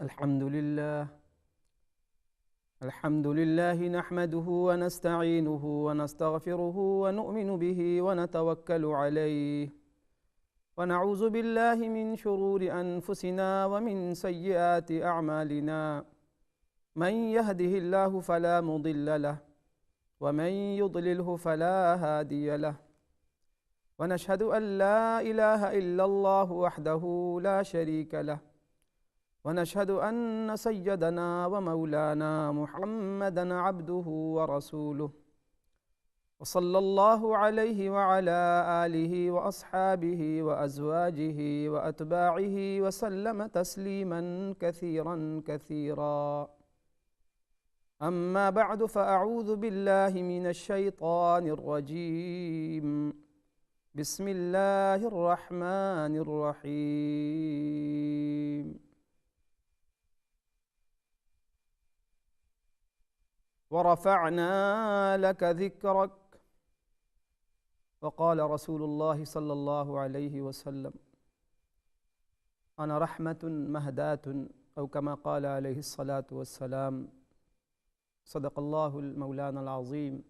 الحمد لله نحمده ونستعينه ونستغفره ونؤمن به ونتوكل عليه ونعوذ بالله من شرور أنفسنا ومن سيئات أعمالنا من يهده الله فلا مضل له ومن يضلله فلا هادي له ونشهد أن لا إله إلا الله وحده لا شريك له ونشهد أن سيدنا ومولانا محمدًا عبده ورسوله وصلى الله عليه وعلى آله وأصحابه وأزواجه وأتباعه وسلم تسليمًا كثيرًا كثيرًا. أما بعد فأعوذ بالله من الشيطان الرجيم. بسم الله الرحمن الرحيم. ورفعنا لك ذكرك. وقال رسول الله صلى الله عليه وسلم: أنا رحمة مهداة، أو كما قال عليه الصلاة والسلام. صدق الله المولانا العظيم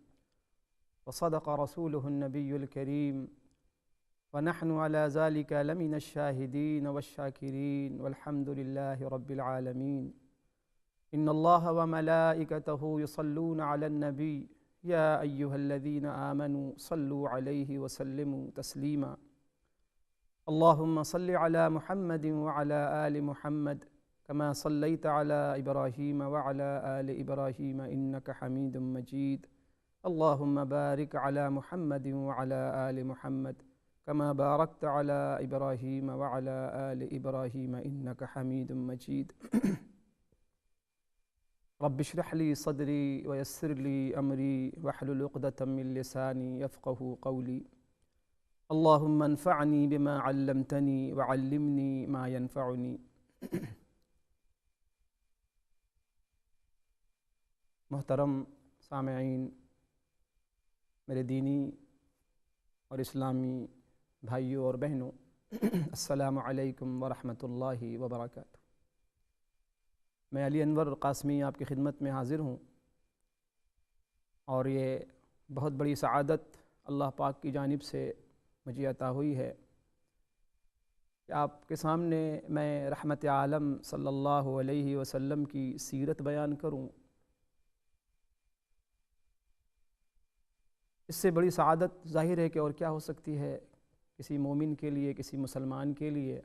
وصدق رسوله النبي الكريم، ونحن على ذلك لمن الشاهدين والشاكرين، والحمد لله رب العالمين. إن الله وملائكته يصلون على النبي يا أيها الذين آمنوا صلوا عليه وسلموا تسليما. اللهم صل على محمد وعلى آل محمد كما صليت على إبراهيم وعلى آل إبراهيم إنك حميد مجيد. اللهم بارك على محمد وعلى آل محمد كما باركت على إبراهيم وعلى آل إبراهيم إنك حميد مجيد. رب اشرح لي صدري ويسر لي أمري واحلل عقدة من لساني يفقهوا قولي. اللهم انفعني بما علمتني وعلمني ما ينفعني. محترم سامعین، میرے دینی اور اسلامی بھائیوں اور بہنوں، السلام علیکم ورحمۃ اللہ وبرکاتہ۔ میں علی انور قاسمی آپ کی خدمت میں حاضر ہوں، اور یہ بہت بڑی سعادت اللہ پاک کی جانب سے مجھے عطا ہوئی ہے کہ آپ کے سامنے میں رحمت عالم صلی اللہ علیہ وسلم کی سیرت بیان کروں۔ اس سے بڑی سعادت ظاہر ہے کہ اور کیا ہو سکتی ہے کسی مومن کے لیے، کسی مسلمان کے لیے،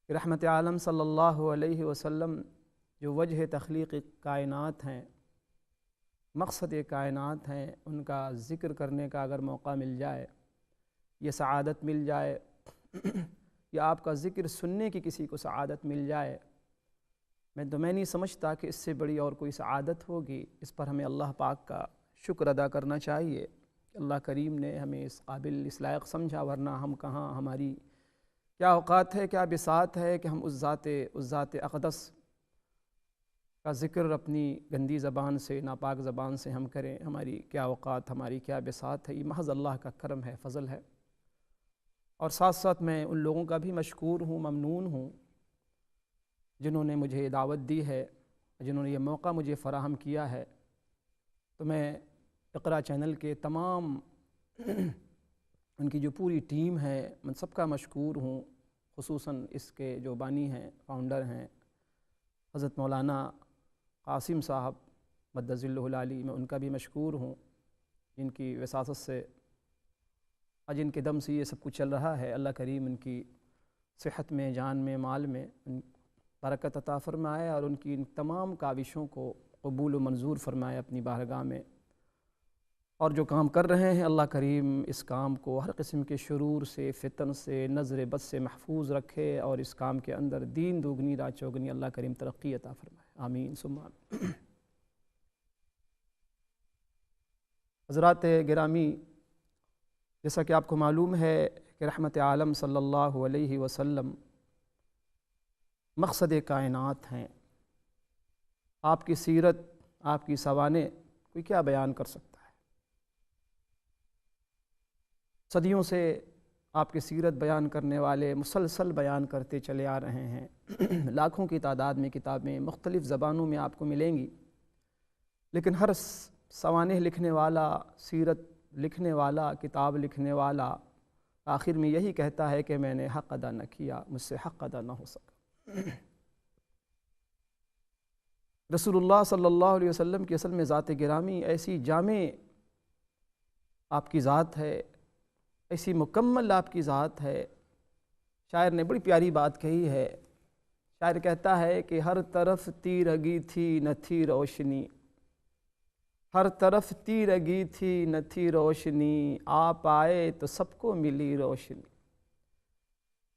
کہ رحمت عالم صلی اللہ علیہ وسلم جو وجہ تخلیق کائنات ہیں، مقصد کائنات ہیں، ان کا ذکر کرنے کا اگر موقع مل جائے، یہ سعادت مل جائے، یا آپ کا ذکر سننے کی کسی کو سعادت مل جائے، میں نہیں سمجھتا کہ اس سے بڑی اور کوئی سعادت ہوگی۔ اس پر ہمیں اللہ پاک کا شکر ادا کرنا چاہیے۔ اللہ کریم نے ہمیں اس قابل، اس لائق سمجھا، ورنہ ہم کہاں، ہماری کیا اوقات ہے، کیا بساط ہے کہ ہم اس ذات اقدس کا ذکر اپنی گندی زبان سے، ناپاک زبان سے ہم کریں۔ ہماری کیا اوقات، ہماری کیا بساط ہے، یہ محض اللہ کا کرم ہے، فضل ہے۔ اور ساتھ ساتھ میں ان لوگوں کا بھی مشکور ہوں، ممنون ہوں، جنہوں نے مجھے دعوت دی ہے، جنہوں نے یہ موقع مجھے فراہم کیا ہے۔ تو میں اقرا چینل کے تمام ان کی جو پوری ٹیم ہے، میں سب کا مشکور ہوں، خصوصاً اس کے جو بانی ہیں، فاؤنڈر ہیں، حضرت مولانا قاسم صاحب مدظ اللہ العالی، میں ان کا بھی مشکور ہوں، جن کی وساطت سے، جن کے دم سے یہ سب کچھ چل رہا ہے۔ اللہ کریم ان کی صحت میں، جان میں، مال میں برکت عطا فرمائے، اور ان کی ان تمام کاوشوں کو قبول و منظور فرمائے اپنی بارگاہ میں۔ اور جو کام کر رہے ہیں، اللہ کریم اس کام کو ہر قسم کے شرور سے، فتن سے، نظر بد سے محفوظ رکھے، اور اس کام کے اندر دین دوگنی رات چوگنی اللہ کریم ترقی عطا فرمائے، آمین ثم آمین۔ حضرات گرامی، جیسا کہ آپ کو معلوم ہے کہ رحمت عالم صلی اللہ علیہ وسلم مقصد کائنات ہیں۔ آپ کی سیرت، آپ کی سوانح کوئی کیا بیان کر سکتا ہے؟ صدیوں سے آپ کی سیرت بیان کرنے والے مسلسل بیان کرتے چلے آ رہے ہیں۔ لاکھوں کی تعداد میں کتابیں مختلف زبانوں میں آپ کو ملیں گی، لیکن ہر سوانح لکھنے والا، سیرت لکھنے والا، کتاب لکھنے والا آخر میں یہی کہتا ہے کہ میں نے حق ادا نہ کیا، مجھ سے حق ادا نہ ہو سکا۔ رسول اللہ صلی اللہ علیہ وسلم کی اصل میں ذات گرامی ایسی جامع آپ کی ذات ہے، ایسی مکمل آپ کی ذات ہے۔ شاعر نے بڑی پیاری بات کہی ہے، شاعر کہتا ہے کہ ہر طرف تیرگی تھی نہ تھی روشنی، ہر طرف تیرگی تھی نہ تھی روشنی، آپ آئے تو سب کو ملی روشنی،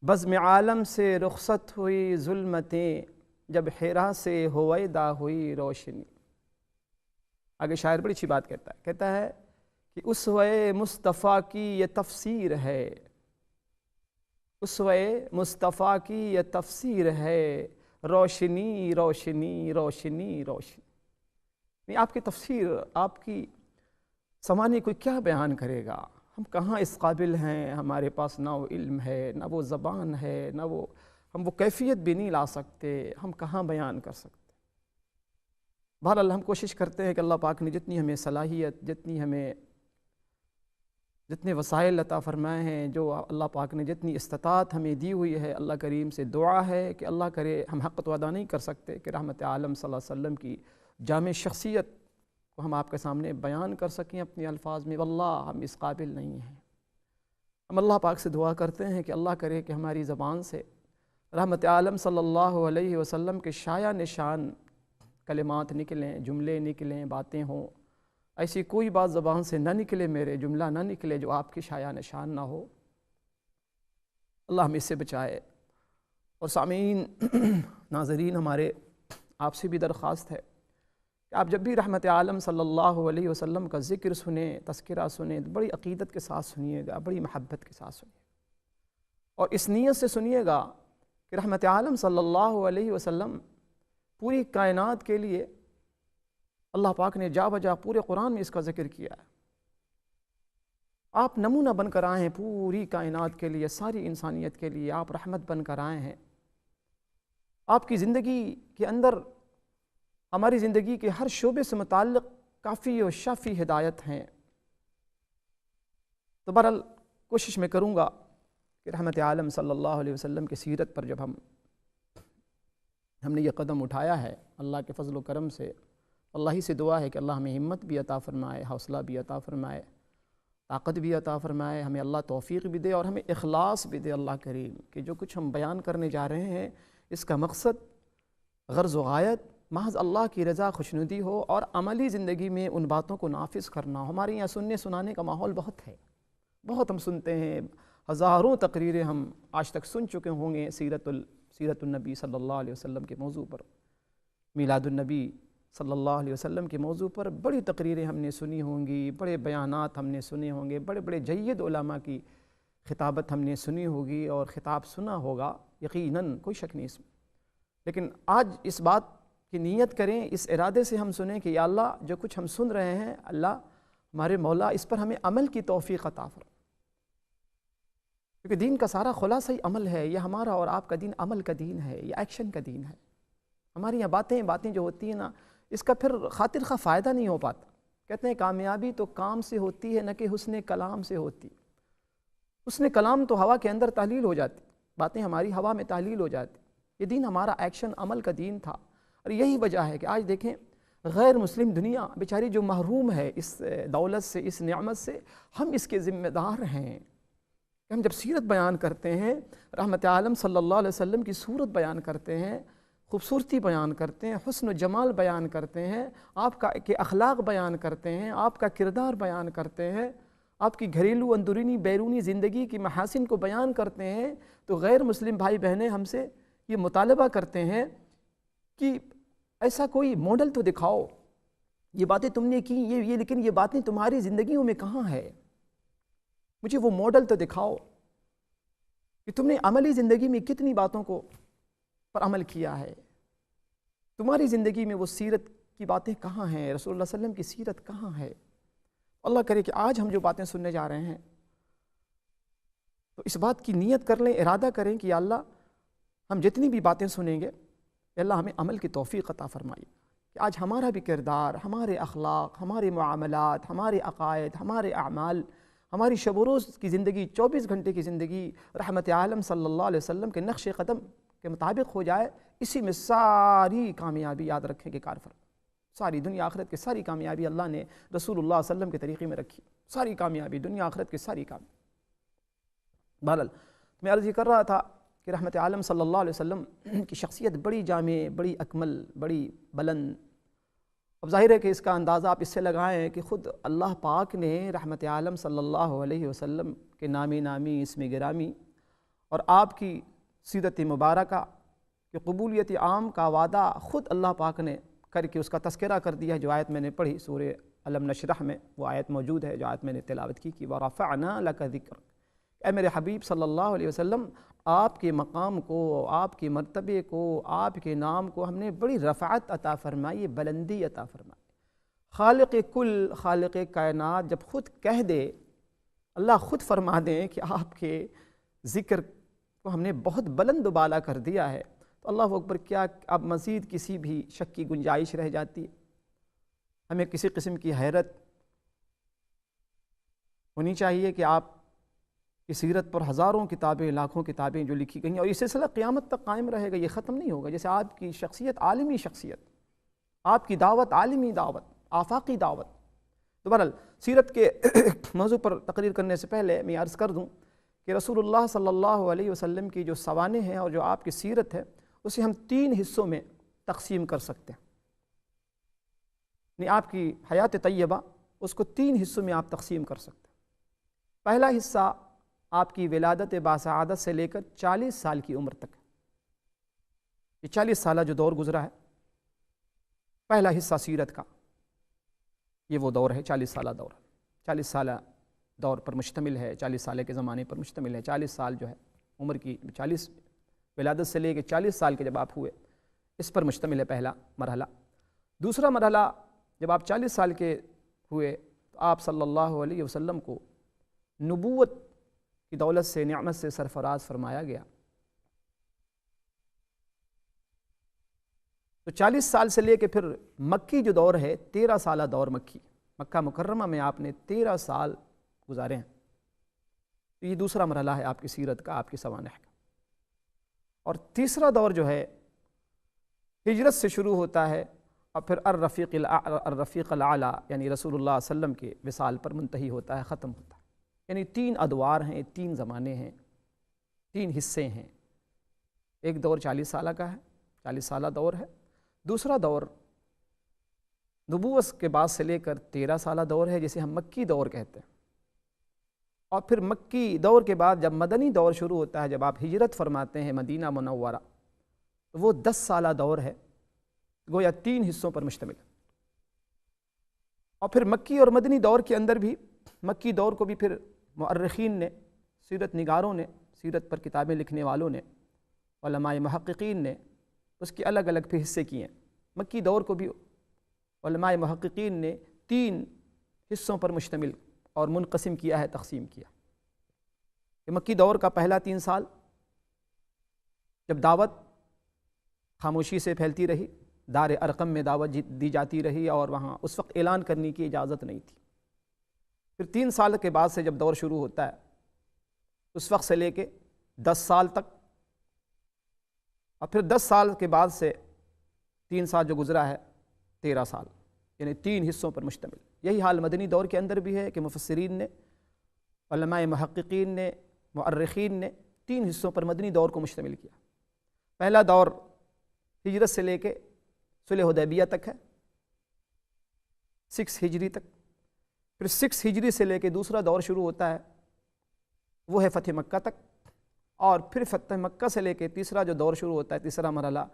بزم عالم سے رخصت ہوئی ظلمتیں، جب حرا سے ہویدا ہوئی روشنی۔ آگے شاعر بڑی اچھی بات کہتا ہے کہ اسوہ مصطفیٰ کی یہ تفسیر ہے، اسوہ مصطفیٰ کی یہ تفسیر ہے، روشنی روشنی روشنی روشنی۔ آپ کی تفسیر، آپ کی سمانے کوئی کیا بیان کرے گا؟ ہم کہاں اس قابل ہیں؟ ہمارے پاس نہ وہ علم ہے، نہ وہ زبان ہے، نہ وہ ہم وہ کیفیت بھی نہیں لا سکتے، ہم کہاں بیان کر سکتے۔ بہرحال ہم کوشش کرتے ہیں کہ اللہ پاک نے جتنی ہمیں صلاحیت، جتنے وسائل عطا فرمائے ہیں، جو اللہ پاک نے جتنی استطاعت ہمیں دی ہوئی ہے، اللہ کریم سے دعا ہے کہ اللہ کرے، ہم حق تو ادا نہیں کر سکتے کہ رحمت عالم صلی اللہ علیہ وسلم کی جامع شخصیت کو ہم آپ کے سامنے بیان کر سکیں اپنے الفاظ میں، واللہ ہم اس قابل نہیں ہیں۔ ہم اللہ پاک سے دعا کرتے ہیں کہ اللہ کرے کہ ہماری زبان سے رحمت عالم صلی اللہ علیہ وسلم کے شایع نشان کلمات نکلیں، جملے نکلیں، باتیں ہوں، ایسی کوئی بات زبان سے نہ نکلے، میرے جملہ نہ نکلے جو آپ کی شایع نشان نہ ہو۔ اللہ ہمیں اس سے بچائے۔ اور سامعین، ناظرین، ہمارے آپ سے بھی درخواست ہے کہ آپ جب بھی رحمت عالم صلی اللہ علیہ وسلم کا ذکر سنیں، تذکرہ سنیں، بڑی عقیدت کے ساتھ سنیے گا، بڑی محبت کے ساتھ سنیے گا، اور اس نیت سے سنیے گا کہ رحمت عالم صلی اللہ علیہ وسلم پوری کائنات کے لیے اللہ پاک نے جا بجا پورے قرآن میں اس کا ذکر کیا ہے۔ آپ نمونہ بن کر آئے ہیں پوری کائنات کے لیے، ساری انسانیت کے لیے آپ رحمت بن کر آئے ہیں۔ آپ کی زندگی کے اندر ہماری زندگی کے ہر شعبے سے متعلق کافی و شافی ہدایت ہیں۔ تو بہرحال کوشش میں کروں گا کہ رحمت عالم صلی اللہ علیہ وسلم کی سیرت پر جب ہم نے یہ قدم اٹھایا ہے، اللہ کے فضل و کرم سے، اللہ ہی سے دعا ہے کہ اللہ ہمیں ہمت بھی عطا فرمائے، حوصلہ بھی عطا فرمائے، طاقت بھی عطا فرمائے، ہمیں اللہ توفیق بھی دے اور ہمیں اخلاص بھی دے اللہ کریم، کہ جو کچھ ہم بیان کرنے جا رہے ہیں اس کا مقصد، غرض و غایت محض اللہ کی رضا خوشنودی ہو اور عملی زندگی میں ان باتوں کو نافذ کرنا ہو۔ ہمارے یہاں سننے سنانے کا ماحول بہت ہے، بہت ہم سنتے ہیں، ہزاروں تقریریں ہم آج تک سن چکے ہوں گے سیرت النبی صلی اللہ علیہ وسلم کے موضوع پر، میلاد النبی صلی اللہ علیہ وسلم کے موضوع پر بڑی تقریریں ہم نے سنی ہوں گی، بڑے بیانات ہم نے سنے ہوں گے، بڑے بڑے جید علماء کی خطابت ہم نے سنی ہوگی اور خطاب سنا ہوگا، یقیناً کوئی شک نہیں اس میں۔ لیکن آج اس بات کی نیت کریں، اس ارادے سے ہم سنیں کہ یا اللہ جو کچھ ہم سن رہے ہیں، اللہ ہمارے مولا اس پر ہمیں عمل کی توفیق عطا فرما، کیونکہ دین کا سارا خلاصہ ہی عمل ہے۔ یہ ہمارا اور آپ کا دین عمل کا دین ہے، یہ ایکشن کا دین ہے۔ ہماری یہاں باتیں جو ہوتی ہیں نا، اس کا پھر خاطر خواہ فائدہ نہیں ہو پاتا۔ کہتے ہیں کامیابی تو کام سے ہوتی ہے، نہ کہ حسن کلام سے ہوتی۔ حسن کلام تو ہوا کے اندر تحلیل ہو جاتی، باتیں ہماری ہوا میں تحلیل ہو جاتی۔ یہ دین ہمارا ایکشن عمل کا دین تھا، اور یہی وجہ ہے کہ آج دیکھیں غیر مسلم دنیا بیچاری جو محروم ہے اس دولت سے، اس نعمت سے، ہم اس کے ذمہ دار ہیں۔ ہم جب سیرت بیان کرتے ہیں، رحمت عالم صلی اللہ علیہ وسلم کی صورت بیان کرتے ہیں، خوبصورتی بیان کرتے ہیں، حسن و جمال بیان کرتے ہیں، آپ کا کے اخلاق بیان کرتے ہیں، آپ کا کردار بیان کرتے ہیں، آپ کی گھریلو اندرونی بیرونی زندگی کی محاسن کو بیان کرتے ہیں، تو غیر مسلم بھائی بہنیں ہم سے یہ مطالبہ کرتے ہیں کہ ایسا کوئی ماڈل تو دکھاؤ، یہ باتیں تم نے کی، یہ لیکن یہ باتیں تمہاری زندگیوں میں کہاں ہے؟ مجھے وہ ماڈل تو دکھاؤ کہ تم نے عملی زندگی میں کتنی باتوں کو پر عمل کیا ہے، تمہاری زندگی میں وہ سیرت کی باتیں کہاں ہیں، رسول اللہ صلی اللہ علیہ وسلم کی سیرت کہاں ہے۔ اللہ کرے کہ آج ہم جو باتیں سننے جا رہے ہیں، تو اس بات کی نیت کر لیں، ارادہ کریں کہ یا اللہ ہم جتنی بھی باتیں سنیں گے یا اللہ ہمیں عمل کی توفیق عطا فرمائیے، کہ آج ہمارا بھی کردار، ہمارے اخلاق، ہمارے معاملات، ہمارے عقائد، ہمارے اعمال، ہماری شب و روز کی زندگی، 24 گھنٹے کی زندگی رحمت عالم صلی اللہ علیہ وسلم کے نقش قدم کے مطابق ہو جائے۔ اسی میں ساری کامیابی، یاد رکھیں کہ کار فرما، ساری دنیا آخرت کی ساری کامیابی اللہ نے رسول اللہ صلی اللہ علیہ وسلم کے طریقے میں رکھی، ساری کامیابی دنیا آخرت کی ساری کامیابی۔ بہرحال میں عرض یہ کر رہا تھا کہ رحمت عالم صلی اللہ علیہ وسلم کی شخصیت بڑی جامع، بڑی اکمل، بڑی بلند۔ اب ظاہر ہے کہ اس کا اندازہ آپ اس سے لگائیں کہ خود اللہ پاک نے رحمت عالم صلی اللہ علیہ وسلم کے نامی نامی، اسم گرامی اور آپ کی سیرت مبارکہ کہ قبولیت عام کا وعدہ خود اللہ پاک نے کر کے اس کا تذکرہ کر دیا ہے، جو آیت میں نے پڑھی سورہ علم نشرح میں، وہ آیت موجود ہے جو آیت میں نے تلاوت کی وَرَفَعْنَا لَكَ ذِكْرَكَ۔ اے میرے حبیب صلی اللہ علیہ وسلم، آپ کے مقام کو، آپ کے مرتبے کو، آپ کے نام کو ہم نے بڑی رفعت عطا فرمائی، بلندی عطا فرمائی۔ خالق کل، خالق کائنات جب خود کہہ دے، اللہ خود فرما دیں کہ آپ کے ذکر کو ہم نے بہت بلند و بالا کر دیا ہے، تو اللہ اکبر، کیا اب مزید کسی بھی شک کی گنجائش رہ جاتی ہے؟ ہمیں کسی قسم کی حیرت ہونی چاہیے کہ آپ کی سیرت پر ہزاروں کتابیں، لاکھوں کتابیں جو لکھی گئی ہیں، اور یہ سلسلہ قیامت تک قائم رہے گا، یہ ختم نہیں ہوگا۔ جیسے آپ کی شخصیت عالمی شخصیت، آپ کی دعوت عالمی دعوت، آفاقی دعوت۔ تو بہرحال سیرت کے موضوع پر تقریر کرنے سے پہلے میں عرض کر دوں کہ رسول اللہ صلی اللہ علیہ وسلم کی جو سوانح ہیں اور جو آپ کی سیرت ہے، اسے ہم 3 حصوں میں تقسیم کر سکتے ہیں۔ یعنی آپ کی حیات طیبہ، اس کو 3 حصوں میں آپ تقسیم کر سکتے ہیں۔ پہلا حصہ آپ کی ولادت باسعادت سے لے کر 40 سال کی عمر تک، یہ 40 سالہ جو دور گزرا ہے، پہلا حصہ سیرت کا یہ وہ دور ہے، 40 سالہ دور، 40 سالہ دور پر مشتمل ہے، 40 سالے کے زمانے پر مشتمل ہے۔ 40 سال جو ہے عمر کی، 40 ولادت سے لے کے 40 سال کے جب آپ ہوئے، اس پر مشتمل ہے پہلا مرحلہ۔ دوسرا مرحلہ، جب آپ 40 سال کے ہوئے تو آپ صلی اللہ علیہ وسلم کو نبوت کی دولت سے، نعمت سے سرفراز فرمایا گیا۔ تو 40 سال سے لے کے پھر مکی جو دور ہے، 13 سالہ دور مکی، مکہ مکرمہ میں آپ نے 13 سال گزارے ہیں۔ تو یہ دوسرا مرحلہ ہے آپ کی سیرت کا، آپ کی سوانح کا۔ اور تیسرا دور جو ہے ہجرت سے شروع ہوتا ہے اور پھر الرفیق الاعلیٰ یعنی رسول اللہ صلی اللہ علیہ وسلم کے وصال پر منتہی ہوتا ہے، ختم ہوتا ہے۔ یعنی 3 ادوار ہیں، 3 زمانے ہیں، 3 حصے ہیں۔ ایک دور 40 سالہ کا ہے، 40 سالہ دور ہے۔ دوسرا دور نبوت کے بعد سے لے کر 13 سالہ دور ہے، جسے ہم مکی دور کہتے ہیں۔ اور پھر مکی دور کے بعد جب مدنی دور شروع ہوتا ہے، جب آپ ہجرت فرماتے ہیں مدینہ منورہ، تو وہ 10 سالہ دور ہے، گویا 3 حصوں پر مشتمل ہے۔ اور پھر مکی اور مدنی دور کے اندر بھی، مکی دور کو بھی پھر مؤرخین نے، سیرت نگاروں نے، سیرت پر کتابیں لکھنے والوں نے، علماء محققین نے اس کے الگ الگ پھر حصے کیے ہیں۔ مکی دور کو بھی علماء محققین نے 3 حصوں پر مشتمل اور منقسم کیا ہے، تقسیم کیا۔ کہ مکی دور کا پہلا 3 سال جب دعوت خاموشی سے پھیلتی رہی، دار ارقم میں دعوت دی جاتی رہی، اور وہاں اس وقت اعلان کرنے کی اجازت نہیں تھی۔ پھر 3 سال کے بعد سے جب دور شروع ہوتا ہے، اس وقت سے لے کے 10 سال تک، اور پھر 10 سال کے بعد سے 3 سال جو گزرا ہے 13 سال، یعنی 3 حصوں پر مشتمل۔ یہی حال مدنی دور کے اندر بھی ہے کہ مفسرین نے، علماء محققین نے، مؤرخین نے 3 حصوں پر مدنی دور کو مشتمل کیا۔ پہلا دور ہجرت سے لے کے صلح حدیبیہ تک ہے، 6 ہجری تک۔ پھر 6 ہجری سے لے کے دوسرا دور شروع ہوتا ہے، وہ ہے فتح مکہ تک۔ اور پھر فتح مکہ سے لے کے تیسرا جو دور شروع ہوتا ہے، تیسرا مرحلہ،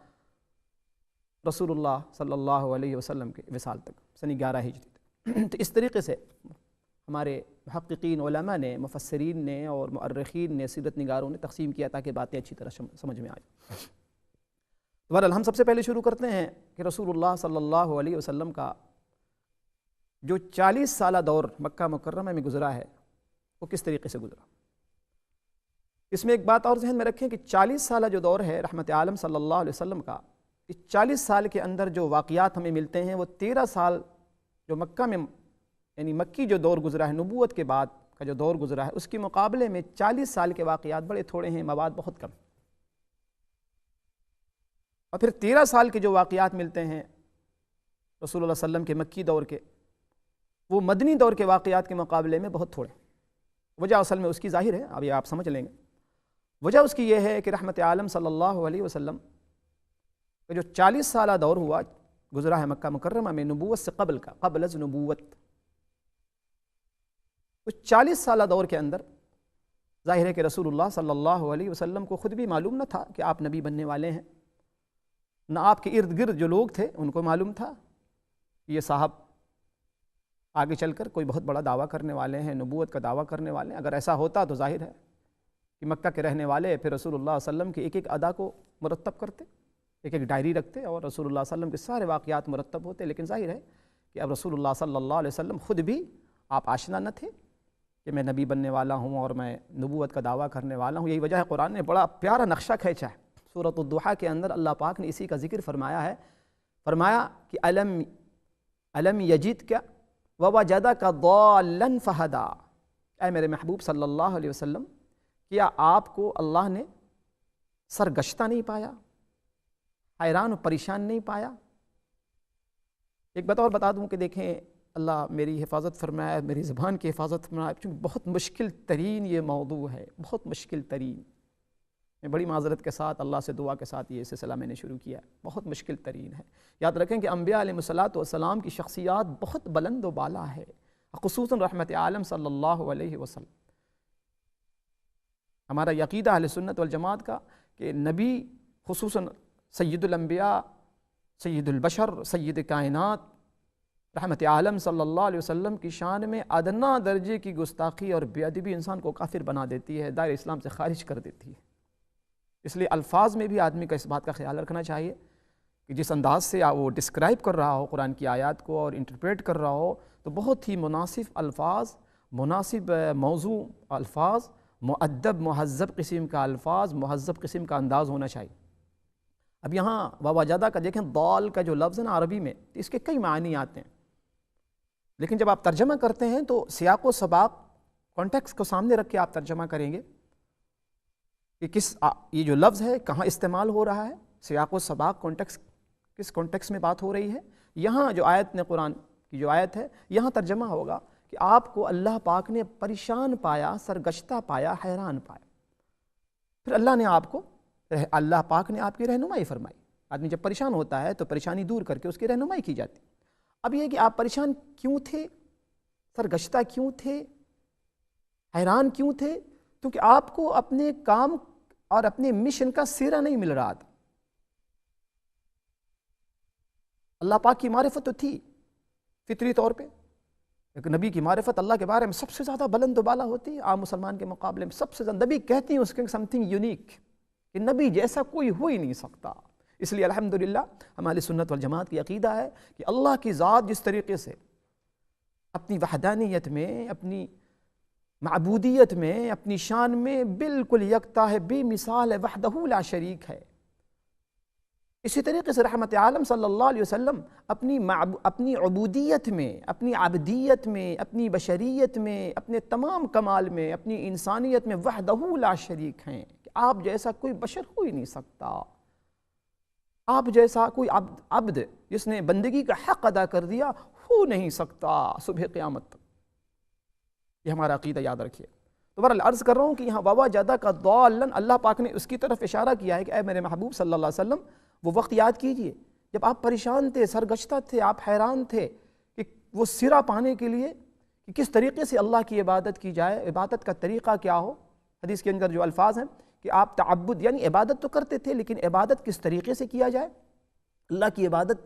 رسول اللہ صلی اللہ علیہ وسلم کے وصال تک، سن 11 ہجری تک۔ تو اس طریقے سے ہمارے محققین، علماء نے، مفسرین نے اور مؤرخین نے، سیرت نگاروں نے تقسیم کیا تاکہ باتیں اچھی طرح سمجھ میں آئیں۔ بہرحال ہم سب سے پہلے شروع کرتے ہیں کہ رسول اللہ صلی اللہ علیہ وسلم کا جو 40 سالہ دور مکہ مکرمہ میں گزرا ہے، وہ کس طریقے سے گزرا۔ اس میں ایک بات اور ذہن میں رکھیں کہ 40 سالہ جو دور ہے رحمت عالم صلی اللہ علیہ وسلم کا، اس 40 سال کے اندر جو واقعات ہمیں ملتے ہیں وہ 13 سال جو مکہ میں یعنی مکی جو دور گزرا ہے، نبوت کے بعد کا جو دور گزرا ہے، اس کے مقابلے میں 40 سال کے واقعات بڑے تھوڑے ہیں، مواد بہت کم۔ اور پھر 13 سال کے جو واقعات ملتے ہیں رسول اللہ صلی اللہ علیہ وسلم کے مکی دور کے، وہ مدنی دور کے واقعات کے مقابلے میں بہت تھوڑے۔ وجہ اصل میں اس کی ظاہر ہے، اب یہ آپ سمجھ لیں گے۔ وجہ اس کی یہ ہے کہ رحمت عالم صلی اللہ علیہ وسلم کا جو 40 سالہ دور ہوا گزرا ہے مکہ مکرمہ میں نبوت سے قبل کا، قبل از نبوت، اس 40 سالہ دور کے اندر ظاہر ہے کہ رسول اللہ صلی اللہ علیہ وسلم کو خود بھی معلوم نہ تھا کہ آپ نبی بننے والے ہیں، نہ آپ کے ارد گرد جو لوگ تھے ان کو معلوم تھا یہ صاحب آگے چل کر کوئی بہت بڑا دعویٰ کرنے والے ہیں، نبوت کا دعویٰ کرنے والے ہیں۔ اگر ایسا ہوتا تو ظاہر ہے کہ مکہ کے رہنے والے پھر رسول اللہ صلی اللہ علیہ وسلم کے ایک ایک ادا کو مرتب کرتے، ایک ایک ڈائری رکھتے اور رسول اللہ صلی اللہ علیہ وسلم کے سارے واقعات مرتب ہوتے۔ لیکن ظاہر ہے کہ اب رسول اللہ صلی اللہ علیہ وسلم خود بھی آپ آشنا نہ تھے کہ میں نبی بننے والا ہوں اور میں نبوت کا دعویٰ کرنے والا ہوں۔ یہی وجہ ہے قرآن نے بڑا پیارا نقشہ کھینچا ہے، سورۃ الضحیٰ کے اندر اللہ پاک نے اسی کا ذکر فرمایا ہے۔ فرمایا کہ الم یجدک ووجدک ضالا فہدا، اے میرے محبوب صلی اللہ علیہ وسلم، کیا آپ کو اللہ نے سرگشتہ نہیں پایا، حیران و پریشان نہیں پایا؟ ایک بات اور بتا دوں کہ دیکھیں اللہ میری حفاظت فرمائے، میری زبان کی حفاظت فرمائے، چونکہ بہت مشکل ترین یہ موضوع ہے، بہت مشکل ترین۔ میں بڑی معذرت کے ساتھ اللہ سے دعا کے ساتھ یہ سلسلہ میں نے شروع کیا ہے، بہت مشکل ترین ہے۔ یاد رکھیں کہ انبیاء علیہ الصلوۃ والسلام کی شخصیات بہت بلند و بالا ہے، خصوصاً رحمت عالم صلی اللہ علیہ وسلم۔ ہمارا عقیدہ اہل سنت والجماعت کا کہ نبی خصوصاً سید الانبیاء، سید البشر، سید کائنات رحمت عالم صلی اللہ علیہ وسلم کی شان میں ادنا درجے کی گستاخی اور بے ادبی انسان کو کافر بنا دیتی ہے، دائرہ اسلام سے خارج کر دیتی ہے۔ اس لیے الفاظ میں بھی آدمی کا اس بات کا خیال رکھنا چاہیے کہ جس انداز سے وہ ڈسکرائب کر رہا ہو قرآن کی آیات کو اور انٹرپریٹ کر رہا ہو تو بہت ہی مناسب الفاظ، مناسب موضوع الفاظ، مؤدب مہذب قسم کا الفاظ، مہذب قسم کا انداز ہونا چاہیے۔ اب یہاں ووجدہ کا دیکھیں، ضال کا جو لفظ ہے نا عربی میں، اس کے کئی معنی آتے ہیں، لیکن جب آپ ترجمہ کرتے ہیں تو سیاق و سباق، کانٹیکسٹ کو سامنے رکھ کے آپ ترجمہ کریں گے کہ یہ جو لفظ ہے کہاں استعمال ہو رہا ہے، سیاق و سباق، کانٹیکسٹ، کس کانٹیکسٹ میں بات ہو رہی ہے۔ یہاں جو آیت نے قرآن کی جو آیت ہے یہاں ترجمہ ہوگا کہ آپ کو اللہ پاک نے پریشان پایا، سرگشتہ پایا، حیران پایا، پھر اللہ پاک نے آپ کی رہنمائی فرمائی۔ آدمی جب پریشان ہوتا ہے تو پریشانی دور کر کے اس کی رہنمائی کی جاتی۔ اب یہ کہ آپ پریشان کیوں تھے، سرگشتہ کیوں تھے، حیران کیوں تھے؟ کیونکہ آپ کو اپنے کام اور اپنے مشن کا سیرا نہیں مل رہا تھا۔ اللہ پاک کی معرفت تو تھی فطری طور پہ، لیکن نبی کی معرفت اللہ کے بارے میں سب سے زیادہ بلند و بالا ہوتی ہے، عام مسلمان کے مقابلے میں سب سے زیادہ۔ نبی کہتے ہیں اس کے سم تھنگ یونیک، کہ نبی جیسا کوئی ہو ہی نہیں سکتا۔ اس لیے الحمدللہ ہماری سنت والجماعت کی عقیدہ ہے کہ اللہ کی ذات جس طریقے سے اپنی وحدانیت میں، اپنی معبودیت میں، اپنی شان میں بالکل یکتا ہے، بے مثال ہے، وحدہ لا شریک ہے، اسی طریقے سے رحمت عالم صلی اللہ علیہ وسلم اپنی عبودیت میں، اپنی عبدیت میں، اپنی بشریت میں، اپنے تمام کمال میں، اپنی انسانیت میں وحدہ لا شریک ہیں، کہ آپ جیسا کوئی بشر ہو ہی نہیں سکتا، آپ جیسا کوئی عبد جس نے بندگی کا حق ادا کر دیا ہو نہیں سکتا صبح قیامت تک۔ یہ ہمارا عقیدہ یاد رکھیے۔ تو بہرحال عرض کر رہا ہوں کہ یہاں ووجدک ضالا، اللہ پاک نے اس کی طرف اشارہ کیا ہے کہ اے میرے محبوب صلی اللہ علیہ وسلم وہ وقت یاد کیجئے جب آپ پریشان تھے، سرگشتہ تھے، آپ حیران تھے کہ وہ سرا پانے کے لیے کہ کس طریقے سے اللہ کی عبادت کی جائے، عبادت کا طریقہ کیا ہو۔ حدیث کے اندر جو الفاظ ہیں کہ آپ تعبد یعنی عبادت تو کرتے تھے، لیکن عبادت کس طریقے سے کیا جائے، اللہ کی عبادت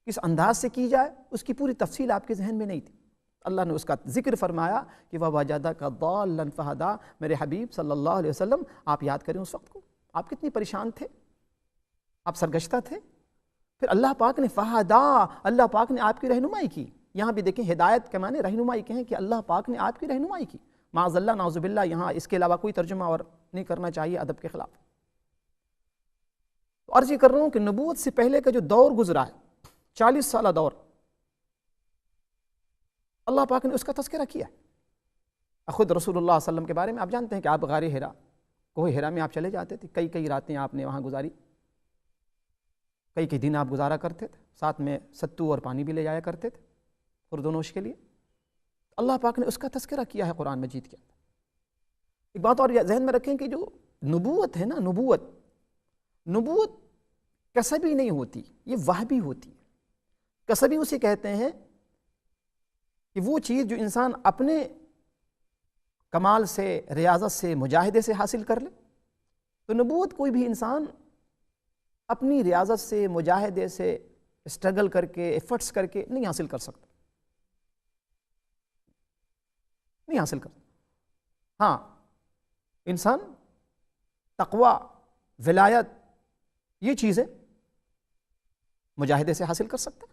کس انداز سے کی جائے، اس کی پوری تفصیل آپ کے ذہن میں نہیں تھی۔ اللہ نے اس کا ذکر فرمایا کہ ووجدک ضالا فہدا۔ میرے حبیب صلی اللہ علیہ وسلم آپ یاد کریں اس وقت کو، آپ کتنی پریشان تھے، آپ سرگشتہ تھے، پھر اللہ پاک نے فہدا، اللہ پاک نے آپ کی رہنمائی کی۔ یہاں بھی دیکھیں ہدایت کے معنی رہنمائی کہیں کہ اللہ پاک نے آپ کی رہنمائی کی۔ معاذ اللہ، نعوذ باللہ، یہاں اس کے علاوہ کوئی ترجمہ اور نہیں کرنا چاہیے ادب کے خلاف۔ تو عرض یہ کر رہا ہوں کہ نبوت سے پہلے کا جو دور گزرا ہے، 40 سالہ دور، اللہ پاک نے اس کا تذکرہ کیا ہے۔ خود رسول اللہ صلی اللہ علیہ وسلم کے بارے میں آپ جانتے ہیں کہ آپ غار حرا، کوہ حرا میں آپ چلے جاتے تھے، کئی راتیں آپ نے وہاں گزاری، کئی دن آپ گزارا کرتے تھے، ساتھ میں ستو اور پانی بھی لے جایا کرتے تھے خورد و نوش کے لیے۔ اللہ پاک نے اس کا تذکرہ کیا ہے قرآن مجید کے اندر۔ ایک بات اور ذہن میں رکھیں کہ جو نبوت ہے نا، نبوت کسبی نہیں ہوتی، یہ وہبی ہوتی ہے۔ کسبی اسے کہتے ہیں کہ وہ چیز جو انسان اپنے کمال سے، ریاضت سے، مجاہدے سے حاصل کر لے۔ تو نبوت کوئی بھی انسان اپنی ریاضت سے، مجاہدے سے، اسٹرگل کر کے، ایفرٹس کر کے نہیں حاصل کر سکتا، نہیں حاصل کر سکتا۔ ہاں، انسان تقوی، ولایت، یہ چیزیں مجاہدے سے حاصل کر سکتا ہے،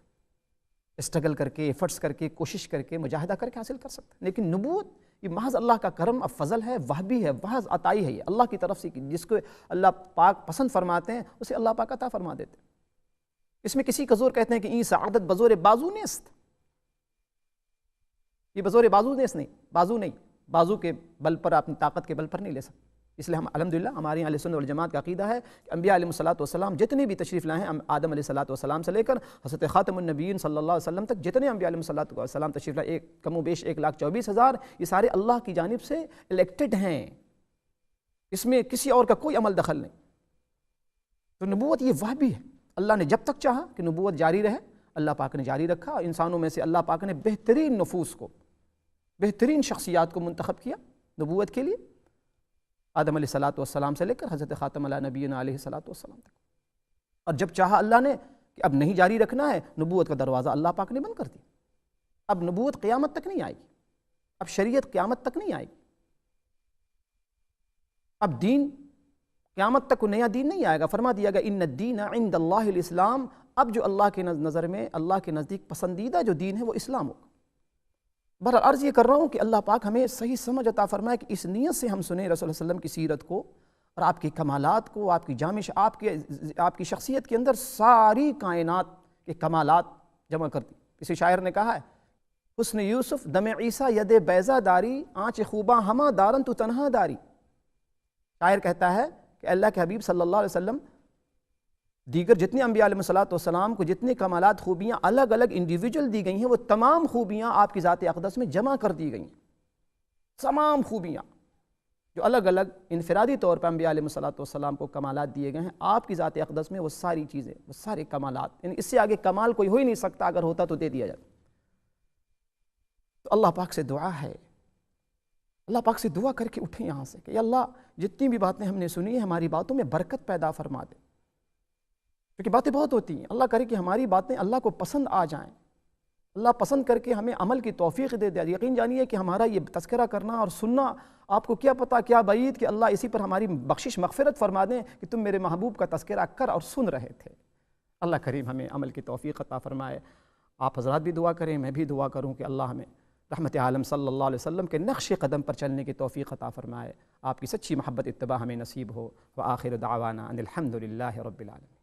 اسٹرگل کر کے، ایفرٹس کر کے، کوشش کر کے، مجاہدہ کر کے حاصل کر سکتا ہے۔ لیکن نبوت یہ محض اللہ کا کرم، فضل ہے، وہبی ہے، محض عطائی ہے، یہ اللہ کی طرف سے، جس کو اللہ پاک پسند فرماتے ہیں اسے اللہ پاک عطا فرما دیتے ہیں۔ اس میں کسی کا زور، کہتے ہیں کہ این سعادت بزور بازو نیست، یہ بزور بازو نیست نہیں، بازو کے بل پر، اپنی طاقت کے بل پر نہیں لے سکتے۔ اس لیے ہم الحمدللہ ہمارے یہاں اہل سنت والجماعت کا عقیدہ ہے کہ انبیاء علیہ الصلوۃ والسلام جتنے بھی تشریف لائے ہیں، آدم علیہ الصلوۃ والسلام سے لے کر حضرت خاتم النبیین صلی اللہ علیہ وسلم تک جتنے انبیاء علیہ الصلوۃ والسلام تشریف لائے، کم و بیش 1,24,000، یہ سارے اللہ کی جانب سے الیکٹڈ ہیں، اس میں کسی اور کا کوئی عمل دخل نہیں۔ تو نبوت یہ وہبی ہے، اللہ نے جب تک چاہا کہ نبوت جاری رہے، اللہ پاک نے جاری رکھا، اور انسانوں میں سے اللہ پاک نے بہترین نفوس کو، بہترین شخصیات کو منتخب کیا نبوت کے لیے، آدم علیہ الصلوۃ والسلام سے لے کر حضرت خاتم النبیین علیہ الصلوۃ والسلام تک۔ اور جب چاہا اللہ نے کہ اب نہیں جاری رکھنا ہے، نبوت کا دروازہ اللہ پاک نے بند کر دیا۔ اب نبوت قیامت تک نہیں آئے گی، اب شریعت قیامت تک نہیں آئے گی، اب دین قیامت تک کوئی نیا دین نہیں آئے گا۔ فرما دیا گیا ان الدین عند اللہ الاسلام، اب جو اللہ کے نظر میں، اللہ کے نزدیک پسندیدہ جو دین ہے وہ اسلام ہوگا۔ بہرحال عرض یہ کر رہا ہوں کہ اللہ پاک ہمیں صحیح سمجھ عطا فرمائے کہ اس نیت سے ہم سنیں رسول اللہ صلی اللہ علیہ وسلم کی سیرت کو اور آپ کی کمالات کو، آپ کی جامش، آپ کی شخصیت کے اندر ساری کائنات کے کمالات جمع کر دی۔ کسی شاعر نے کہا ہے، حسن یوسف دم عیسیٰ ید بیضا داری، آنچ خوباں ہمہ دارن تو تنہا داری۔ شاعر کہتا ہے کہ اللہ کے حبیب صلی اللہ علیہ وسلم دیگر جتنے انبیاء علیہ الصلوۃ والسلام کو جتنے کمالات، خوبیاں الگ الگ انڈیویجول دی گئی ہیں، وہ تمام خوبیاں آپ کی ذات اقدس میں جمع کر دی گئی ہیں۔ تمام خوبیاں جو الگ الگ انفرادی طور پر انبیاء علیہ الصلوۃ والسلام کو کمالات دیے گئے ہیں، آپ کی ذات اقدس میں وہ ساری چیزیں، وہ سارے کمالات، یعنی اس سے آگے کمال کوئی ہو ہی نہیں سکتا، اگر ہوتا تو دے دیا جاتا۔ تو اللہ پاک سے دعا ہے، اللہ پاک سے دعا کر کے اٹھیں یہاں سے کہ یا اللہ جتنی بھی باتیں ہم نے سنی ہیں، ہماری باتوں میں برکت پیدا فرما دے، کیونکہ باتیں بہت ہوتی ہیں۔ اللہ کرے کہ ہماری باتیں اللہ کو پسند آ جائیں، اللہ پسند کر کے ہمیں عمل کی توفیق دے دے۔ یقین جانیے کہ ہمارا یہ تذکرہ کرنا اور سننا، آپ کو کیا پتہ کیا بعید کہ اللہ اسی پر ہماری بخشش مغفرت فرما دیں کہ تم میرے محبوب کا تذکرہ کر اور سن رہے تھے۔ اللہ کریم ہمیں عمل کی توفیق عطا فرمائے۔ آپ حضرات بھی دعا کریں، میں بھی دعا کروں کہ اللہ ہمیں رحمت عالم صلی اللہ علیہ وسلم کے نقش قدم پر چلنے کی توفیق عطا فرمائے، آپ کی سچی محبت اتباع ہمیں نصیب ہو۔ وآخر دعوانا ان الحمد للہ رب العالمین۔